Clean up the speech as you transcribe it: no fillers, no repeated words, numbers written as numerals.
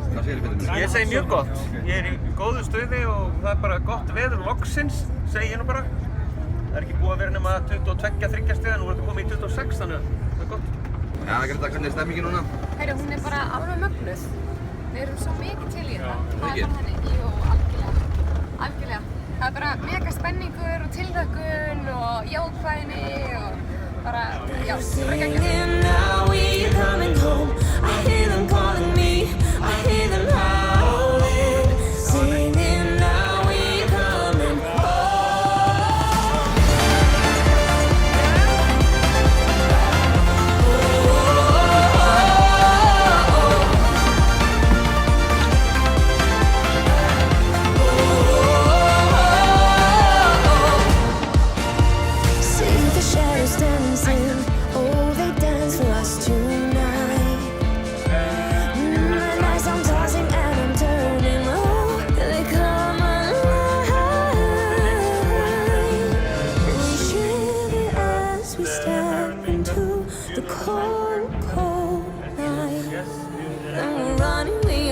Hvað segir þið fyrir mig? Ég segi mjög gott. Ég í góðu stuði og það bara gott veður loksins, segi ég nú bara. Það ekki búið að vera nema 22-23 stiga, nú þetta komið í 26, þannig að það gott. Já, Greta, hvernig stemmingin núna? Herru, hún bara alveg mögnuð. Við erum svo mikið til í þetta. Mikið? Jú, algjörlega. Algjörlega. Það bara mega spenningur og tilhlökkun og jákvæðni og bara, já, bara geggjað. The cold, cold night, and we're running.